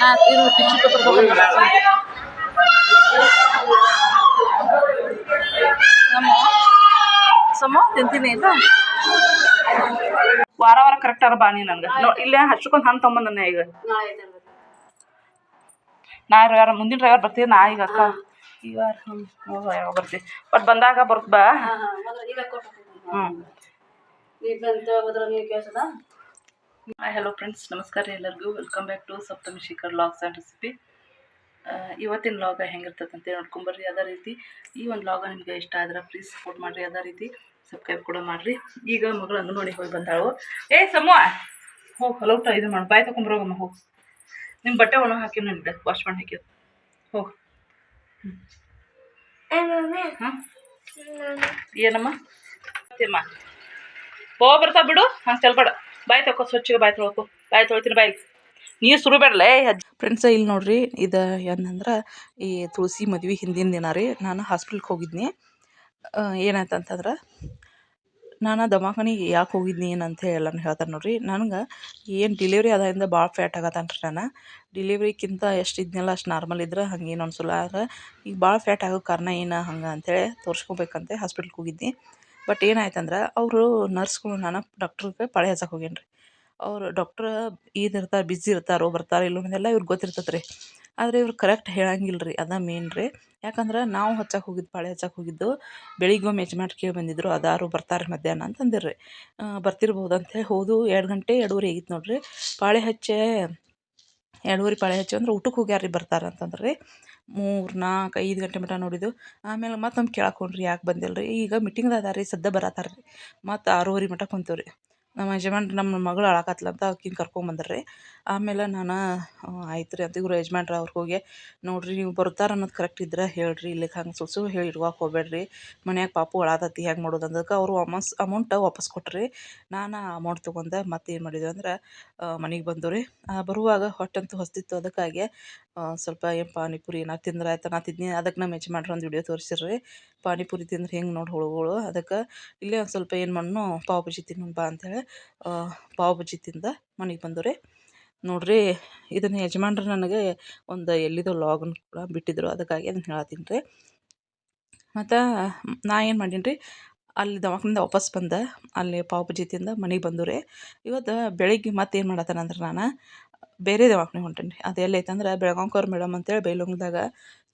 ನಾ ಇದು tissue paper ತೊಗೊಂಡು ನಮ್ಮ ಸಮ ತಿಂತೀನಿ ಇಲ್ಲ ವಾರ ವಾರ ಕರೆಕ್ಟಾರ ಬಾನಿ ನನಗೆ ಇಲ್ಲೇ ಹಚ್ಕೊಂಡು ಹಣ್ಣು ತೊಗೊಂಬಂದನೆ ಈಗ ನಾ ಯಾರು ಮುಂದಿನ ಡ್ರೈವರ್ ಬರ್ತೀವಿ ನಾ ಈಗ ಅಕ್ಕ ಈಗ ಯಾವಾಗ ಬರ್ತೀವಿ ಬಟ್ ಬಂದಾಗ ಬರ್ತ ಬಾ ಹಾಯ್ ಹಲೋ ಫ್ರೆಂಡ್ಸ್ ನಮಸ್ಕಾರ ಎಲ್ಲರಿಗೂ welcome back to Saptami Shikhar logs and recipe. ಇವತ್ತಿನ ಲಾಗ ಹೆಂಗಿರ್ತದೆ ಅಂತೇಳಿ ನೋಡ್ಕೊಂಬರ್ರಿ. ಅದೇ ರೀತಿ ಈ ಒಂದು ಲಾಗ ನಿಮಗೆ ಇಷ್ಟ ಆದ್ರೆ ಪ್ಲೀಸ್ ಸಪೋರ್ಟ್ ಮಾಡಿರಿ, ಅದೇ ರೀತಿ ಸಬ್ಸ್ಕ್ರೈಬ್ ಕೂಡ ಮಾಡಿರಿ. ಈಗ ಮಗಳು ಅಂಗನವಾಡಿಗೆ ಹೋಗಿ ಬಂದಾಳು. ಸಮೂಹ ಹೋಗಿ ಹಲೋಟ ಇದು ಮಾಡಿ ಬಾಯ್ ತೊಗೊಂಬರೋಗಮ್ಮ ಹೋಗಿ. ನಿಮ್ಮ ಬಟ್ಟೆ ಒಣ ಹಾಕಿ ನನಗೆ ವಾಶ್ ಮಾಡಿ ಹಾಕಿದ್ದು ಹೋಗಿ. ಹಾಂ ಏನಮ್ಮ ಅಮ್ಮ ಬರ್ತಾ ಬಿಡು ಹಂಗೆ ಚೆಲ್ಬೇಡ. ಬಾಯ್ ತೊಳ್ಕೊ ಸ್ವಚ್ಛಗೆ ಬಾಯ್ ತೊಳ್ಕೊ. ಬಾಯ್ ತೊಳ್ತೀನಿ ಬಾಯ್ ನೀರು ಸುರು ಬೇಡಲೇ ಫ್ರೆಂಡ್ಸ. ಇಲ್ಲಿ ನೋಡ್ರಿ ಇದು ಏನಂದ್ರೆ ಈ ತುಳಸಿ ಮದ್ವೆ ಹಿಂದಿನ ದಿನ ರೀ ನಾನು ಹಾಸ್ಪಿಟ್ಲ್ಗೆ ಹೋಗಿದ್ನಿ. ಏನಾಯ್ತಂತಂದ್ರೆ ನಾನು ದವಾಖಾನಿಗೆ ಯಾಕೆ ಹೋಗಿದ್ನಿ ಏನಂತ ಎಲ್ಲನೂ ಹೇಳ್ತಾರೆ ನೋಡ್ರಿ. ನನಗೆ ಏನು ಡಿಲಿವರಿ ಆದಾಗಿಂದ ಭಾಳ ಫ್ಯಾಟ್ ಆಗತ್ತನ್ರಿ. ನಾನು ಡಿಲಿವ್ರಿಕ್ಕಿಂತ ಎಷ್ಟು ಇದ್ನೆಲ್ಲ ಅಷ್ಟು ನಾರ್ಮಲ್ ಇದ್ರೆ ಹಂಗೇನು ಅನ್ಸಲ್ಲ. ಆದ್ರೆ ಈಗ ಭಾಳ ಫ್ಯಾಟ್ ಆಗೋ ಕಾರಣ ಏನು ಹಂಗೆ ಅಂಥೇಳಿ ತೋರಿಸ್ಕೋಬೇಕಂತ ಹಾಸ್ಪಿಟ್ಲ್ಗೆ ಹೋಗಿದ್ನಿ. ಬಟ್ ಏನಾಯ್ತಂದ್ರೆ ಅವರು ನರ್ಸ್ಗಳು ನಾನು ಡಾಕ್ಟ್ರಿಗೆ ಪಾಳೆ ಹಚ್ಚಕ್ಕೆ ಹೋಗೇನಿ ರೀ. ಅವರು ಡಾಕ್ಟ್ರ್ ಇರ್ತಾರೆ ಬಿಝಿ ಇರ್ತಾರೋ ಬರ್ತಾರೋ ಇಲ್ಲೋ ಎಲ್ಲ ಇವ್ರಿಗೆ ಗೊತ್ತಿರ್ತದೆ ರೀ. ಆದರೆ ಇವ್ರು ಕರೆಕ್ಟ್ ಹೇಳಂಗಿಲ್ಲ ರೀ, ಅದ ಮೇನ್ ರೀ. ಯಾಕಂದ್ರೆ ನಾವು ಹಚ್ಚಕ್ಕೆ ಹೋಗಿದ್ದು ಪಾಳೆ ಹಚ್ಚಕ್ಕೆ ಹೋಗಿದ್ದು ಬೆಳಿಗ್ಗೆ ಒಮ್ಮೆ ಯಜಮಾನ್ರು ಕೇಳಿ ಬಂದಿದ್ರು, ಅದಾರು ಬರ್ತಾರೆ ಮಧ್ಯಾಹ್ನ ಅಂತಂದಿರ್ರಿ. ಬರ್ತಿರ್ಬೋದು ಅಂಥೇಳಿ ಹೋದು 2 ಗಂಟೆ 2:30 ಆಗಿತ್ತು ನೋಡ್ರಿ. ಪಾಳೆ ಹಚ್ಚೆ 2:30 ಪಾಳೆ ಹಚ್ಚಿ ಅಂದ್ರೆ ಊಟಕ್ಕೆ ಹೋಗ್ಯಾರ ಬರ್ತಾರೆ ಅಂತಂದ್ರೆ ರೀ. 3, 4, 5 ಗಂಟೆ ಮಟ್ಟ ನೋಡಿದ್ದು. ಆಮೇಲೆ ಮತ್ತೆ ನಮ್ಗೆ ಕೇಳಾಕೊಂಡ್ರಿ ಯಾಕೆ ಬಂದಿಲ್ಲ ರೀ. ಈಗ ಮೀಟಿಂಗ್ದಾಗ ರೀ ಸದ್ಯ ಬರತ್ತಾರ ರೀ. ಮತ್ತು 6:30 ಮಟ್ಟ ಕುಂತೀವಿ ರೀ. ನಮ್ಮ ಯಜಮಾನ್ರು ನಮ್ಮ ಮಗಳು ಅಳಾಕತ್ಲ ಅಂತ ಆಕಿನ ಕರ್ಕೊಂಬಂದ್ರಿ. ಆಮೇಲೆ ನಾನು ಆಯ್ತು ರೀ ಅಂತ ಇವ್ರು ಯಜಮಾನ್ರು ಅವ್ರಿಗೆ ಹೋಗಿ ನೋಡಿರಿ ನೀವು ಬರ್ತಾರೆ ಅನ್ನೋದು ಕರೆಕ್ಟ್ ಇದ್ರೆ ಹೇಳ್ರಿ, ಇಲ್ಲಿಗೆ ಹಂಗೆ ಸುಳ್ಳು ಹೇಳಿ ಇಡ್ವಾಕೆ ಹೋಗ್ಬೇಡ್ರಿ, ಮನ್ಯಾಗ ಪಾಪು ಅಳಾತತಿ ಹೆಂಗೆ ಮಾಡೋದು ಅಂದಕ್ಕೆ ಅವರು ಅಮೌಂಟ್ ವಾಪಸ್ ಕೊಟ್ರಿ. ನಾನು ಅಮೌಂಟ್ ತೊಗೊಂಡೆ. ಮತ್ತೆ ಏನು ಮಾಡಿದ್ವಿ ಅಂದ್ರೆ ಮನೆಗೆ ಬಂದು ರೀ. ಬರುವಾಗ ಹೊಟ್ಟೆಂತೂ ಹೊಸ್ತಿತ್ತು. ಅದಕ್ಕಾಗಿ ಸ್ವಲ್ಪ ಏನು ಪಾನಿಪುರಿ ಏನಾರು ತಿಂದ್ರೆ ಆಯ್ತು ನಾ ತಿಂದ್ನಿ. ಅದಕ್ಕೆ ನಮ್ಮ ಯಜಮಾನ್ರು ಒಂದು ವಿಡಿಯೋ ತೋರಿಸಿರ್ರಿ, ಪಾನಿಪುರಿ ತಿಂದ್ರೆ ಹೆಂಗೆ ನೋಡಿ ಹುಳುಗಳು. ಅದಕ್ಕೆ ಇಲ್ಲೇ ಒಂದು ಸ್ವಲ್ಪ ಏನು ಮಾಡೋ ಪಾವ್ ಬಜ್ಜಿ ತಿನ್ನೋಣ ಬಾ ಅಂಥೇಳಿ ಪಾವ್ ಬಜ್ಜಿ ತಿಂದ ಮನೆಗೆ ಬಂದು ರೀ. ನೋಡಿರಿ ಇದನ್ನು ಯಜಮಾನ್ರು ನನಗೆ ಒಂದು ಎಲ್ಲಿದೋ ಲಾಗನ್ನು ಕೂಡ ಬಿಟ್ಟಿದ್ರು, ಅದಕ್ಕಾಗಿ ಅದನ್ನು ಹೇಳತ್ತೀನಿ ರೀ. ಮತ್ತು ನಾ ಏನು ಮಾಡೀನಿ ರೀ, ಅಲ್ಲಿ ದವಾಖಾನಿಂದ ವಾಪಸ್ ಬಂದೆ. ಅಲ್ಲಿ ಪಾವ್ ಬಜ್ಜಿ ತಿಂದ ಮನೆಗೆ ಬಂದು ರೀ. ಇವತ್ತು ಬೆಳಿಗ್ಗೆ ಮತ್ತೆ ಏನು ಮಾಡತ್ತೇನಂದ್ರೆ ನಾನು ಬೇರೆ ದವಾಖಾನೆ ಹೊಂಟೇನಿ ರೀ. ಅದು ಎಲ್ಲೈತಂದ್ರೆ ಬೆಳಗಾಂಕರ್ ಮೇಡಮ್ ಅಂತೇಳಿ ಬೈಲೊಂಗದಾಗ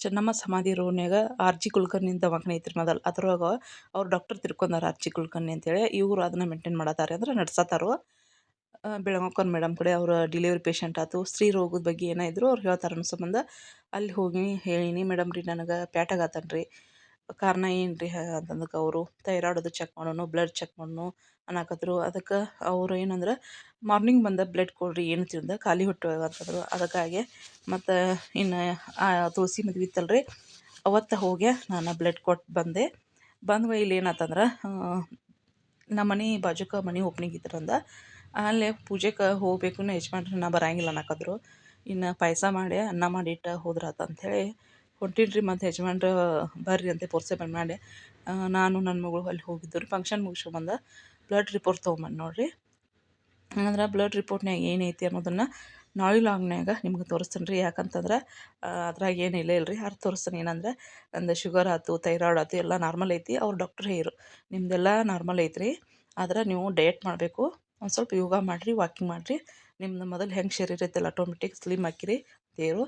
ಚೆನ್ನಮ್ಮ ಸಮಾಧಿ ರೋಡ್ನ್ಯಾಗ RG ಕುಲಕರ್ಣಿ ದವಾಖಾನೆ ಐತ್ರಿ ಮೊದಲು. ಅದ್ರೊಳಗೆ ಅವ್ರು ಡಾಕ್ಟರ್ ತಿರ್ಕೊಂಡಾರ RG ಕುಲಕರ್ಣಿ ಅಂತೇಳಿ. ಇವರು ಅದನ್ನು ಮೇಂಟೈನ್ ಮಾಡತ್ತಾರೆ ಅಂದ್ರೆ ನಡ್ಸತ್ತಾರೋ. ಬೆಳಗಾಂಕರ್ ಮೇಡಮ್ ಕಡೆ ಅವ್ರ ಡಿಲಿವರಿ ಪೇಷಂಟ್ ಆಯ್ತು, ಸ್ತ್ರೀ ರೋಗದ ಬಗ್ಗೆ ಏನೇ ಇದ್ರು ಅವ್ರು ಹೇಳ್ತಾರೆ ಅನ್ನೋ ಸಂಬಂಧ ಅಲ್ಲಿ ಹೋಗಿ ಹೇಳೀನಿ. ಮೇಡಮ್ ರೀ ನನಗೆ ಪ್ಯಾಟ್ ಆಗತ್ತನ್ ರೀ, ಕಾರಣ ಏನು ರೀ ಅಂತಂದಕ್ಕೆ ಅವರು ಥೈರಾಯ್ಡದು ಚೆಕ್ ಮಾಡೋಣ, ಬ್ಲಡ್ ಚೆಕ್ ಮಾಡೋಣ ಅನ್ನಕತ್ರು. ಅದಕ್ಕೆ ಅವರು ಏನಂದ್ರೆ ಮಾರ್ನಿಂಗ್ ಬಂದ ಬ್ಲಡ್ ಕೊಡ್ರಿ ಏನು ತಿಂದ ಖಾಲಿ ಹೊಟ್ಟೆ ಅಂತಂದರು. ಅದಕ್ಕಾಗಿ ಮತ್ತು ಇನ್ನು ತುಳಸಿ ಮದ್ವೆ ಇತ್ತಲ್ರಿ ಅವತ್ತು ಹೋಗಿ ನಾನು ಬ್ಲಡ್ ಕೊಟ್ಟು ಬಂದೆ. ಬಂದ್ವ ಇಲ್ಲಿ ಏನಾತಂದ್ರೆ ನಮ್ಮ ಮನೆ ಬಾಜುಕ ಮನೆ ಓಪನಿಂಗ್ ಇದ್ರಂದ ಅಲ್ಲೇ ಪೂಜೆಗೆ ಹೋಗ್ಬೇಕು. ಯಜಮಾನ್ರು ನಾ ಬರಂಗಿಲ್ಲ ಅನ್ನಕದ್ರು. ಇನ್ನು ಪಾಯಸ ಮಾಡಿ ಅನ್ನ ಮಾಡಿಟ್ಟು ಹೋದ್ರಾತ ಅಂಥೇಳಿ ಹೊಂಟೀನಿ ರೀ. ಮತ್ತು ಯಜಮಾನ್ರು ಬರ್ರಿ ಅಂತ ಫೋರ್ಸೇಬಲ್ ಮಾಡಿ ನಾನು ನನ್ನ ಮಗಳು ಅಲ್ಲಿ ಹೋಗಿದ್ದು ರೀ. ಫಂಕ್ಷನ್ ಮುಗಿಸ್ಕೊಂಬಂದು ಬ್ಲಡ್ ರಿಪೋರ್ಟ್ ತೊಗೊಂಬಂದು ನೋಡಿರಿ. ಹಂಗಂದ್ರೆ ಬ್ಲಡ್ ರಿಪೋರ್ಟ್ನಾಗ ಏನೈತಿ ಅನ್ನೋದನ್ನು ನಾಳೆ ಲಾಗ್ನಾಗ ನಿಮ್ಗೆ ತೋರಿಸ್ತೀನಿ ರೀ. ಯಾಕಂತಂದ್ರೆ ಅದ್ರಾಗ ಏನು ಇಲ್ಲ ರೀ. ಅರ್ಥ ತೋರಿಸ್ತೀನಿ. ಏನಂದ್ರೆ ನಂದು ಶುಗರ್ ಆಯ್ತು, ಥೈರಾಯ್ಡ್ ಆಯ್ತು ಎಲ್ಲ ನಾರ್ಮಲ್ ಐತಿ. ಅವ್ರು ಡಾಕ್ಟ್ರ್ ಹೇರು ನಿಮ್ಮದೆಲ್ಲ ನಾರ್ಮಲ್ ಐತ್ರಿ, ಆದ್ರೆ ನೀವು ಡಯಟ್ ಮಾಡಬೇಕು, ಒಂದು ಸ್ವಲ್ಪ ಯೋಗ ಮಾಡಿರಿ, ವಾಕಿಂಗ್ ಮಾಡಿರಿ, ನಿಮ್ದು ಮೊದಲು ಹೆಂಗೆ ಶರೀರ ಐತಲ್ಲ ಆಟೋಮೆಟಿಕ್ ಸ್ಲಿಮ್ ಹಾಕಿರಿ ಅಂತೇರು.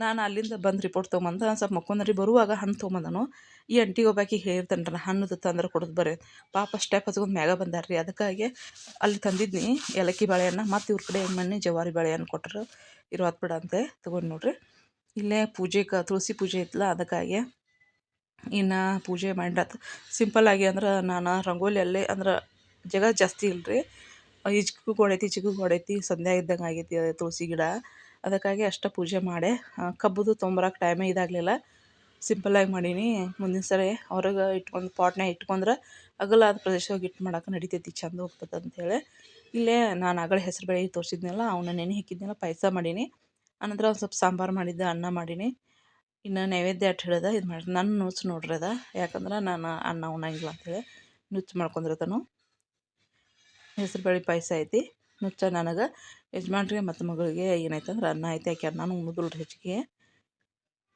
ನಾನು ಅಲ್ಲಿಂದ ಬಂದು ರಿಪೋರ್ಟ್ ತೊಗೊಂಬಂದು ಸ್ವಲ್ಪ ಮಕ್ಕೊಂದ್ರಿ. ಬರುವಾಗ ಹಣ್ಣು ತೊಗೊಂಬಂದನು. ಈ ಅಂಟಿಗೆ ಒಬ್ಬಾಕಿ ಹೇಳ್ತಾನೆ ರೀ ಹಣ್ಣು ತಂದ್ರೆ ಕೊಡೋದು ಬರ್ರಿ. ಪಾಪ ಸ್ಟೆಪ್ ಹಚ್ಕೊಂಡು ಮ್ಯಾಗ ಬಂದಾರ ರೀ. ಅದಕ್ಕಾಗಿ ಅಲ್ಲಿ ತಂದಿದ್ನಿ ಏಲಕ್ಕಿ ಬಾಳೆಹಣ್ಣು. ಮತ್ತು ಇವ್ರ ಕಡೆ ಏನು ಮಾಡಿ ಜವಾರಿ ಬಾಳೆಹಣ್ಣು ಕೊಟ್ಟರು. ಇರೋದು ಬಿಡ ಅಂತ ತೊಗೊಂಡು ನೋಡ್ರಿ. ಇಲ್ಲೇ ಪೂಜೆಗೆ ತುಳಸಿ ಪೂಜೆ ಇತ್ತಲ್ಲ, ಅದಕ್ಕಾಗಿ ಇನ್ನು ಪೂಜೆ ಮಾಡಿರಾತು ಸಿಂಪಲ್ಲಾಗಿ. ಅಂದ್ರೆ ನಾನು ರಂಗೋಲಿ ಅಲ್ಲೇ ಅಂದ್ರೆ ಜಗ ಜಾಸ್ತಿ ಇಲ್ಲರಿ. ಈಜಕ್ಕೂ ಗೋಡೈತಿ ಚಿಕ್ಕೂ ಗೋಡೈತಿ ಸಂಧ್ಯಾ ಇದ್ದಂಗೆ ಆಗೈತಿ ತುಳಸಿ ಗಿಡ. ಅದಕ್ಕಾಗಿ ಅಷ್ಟು ಪೂಜೆ ಮಾಡಿ ಕಬ್ಬುದು ತೊಂಬರಕ್ಕೆ ಟೈಮೇ ಇದಾಗಲಿಲ್ಲ. ಸಿಂಪಲ್ಲಾಗಿ ಮಾಡೀನಿ. ಮುಂದಿನ ಸರಿ ಹೊರಗೆ ಇಟ್ಕೊಂಡು ಪಾಟ್ನಾಗ ಇಟ್ಕೊಂಡ್ರೆ ಅಗಲಾದ ಪ್ರದೇಶವಾಗಿ ಇಟ್ಟು ಮಾಡೋಕೆ ನಡಿತೈತಿ, ಚೆಂದ ಹೋಗ್ತದೆ ಅಂಥೇಳಿ ಇಲ್ಲೇ ನಾನು ಆಗಲೇ ಹೆಸರು ಬೇಳೆ ತೋರಿಸಿದ್ನಲ್ಲ ಅವನ್ನ ನೆನೆ ಹಾಕಿದ್ನಲ್ಲ, ಪಾಯಸ ಮಾಡೀನಿ. ಆನಂತರ ಒಂದು ಸ್ವಲ್ಪ ಸಾಂಬಾರು ಮಾಡಿದ್ದೆ, ಅನ್ನ ಮಾಡೀನಿ. ಇನ್ನು ನೈವೇದ್ಯ ಅಟ್ಟು ಹಿಡಿದ ಇದು ಮಾಡಿ ನನ್ನ ನುಚ್ಚು ನೋಡ್ರಿ ಅದ. ಯಾಕಂದ್ರೆ ನಾನು ಅನ್ನ ಉಣ್ಣಂಗಿಲ್ಲ ಅಂಥೇಳಿ ನುಚ್ಚು ಮಾಡ್ಕೊಂಡಿರ್ತಾನು. ಹೆಸರು ಬೇಳೆ ಪಾಯಸ ಐತಿ. ನುಚ್ಚ ನನಗೆ ಯಜಮಾನ್ರಿಗೆ ಮತ್ತು ಮಗಳಿಗೆ ಏನಾಯ್ತಂದ್ರೆ ಅನ್ನ ಐತೆ ಆಕೆ ನಾನು ಉಣ್ಣುದಿಲ್ಲ ಹೆಚ್ಚಿಗೆ.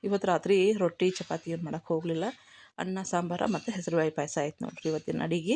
ಇವತ್ತು ರಾತ್ರಿ ರೊಟ್ಟಿ ಚಪಾತಿ ಏನು ಮಾಡೋಕ್ಕೆ ಹೋಗಲಿಲ್ಲ. ಅನ್ನ ಸಾಂಬಾರು ಮತ್ತು ಹೆಸರುಬೇಳೆ ಪಾಯಸ ಆಯ್ತು ನೋಡ್ರಿ ಇವತ್ತಿನ ಅಡಿಗೆ.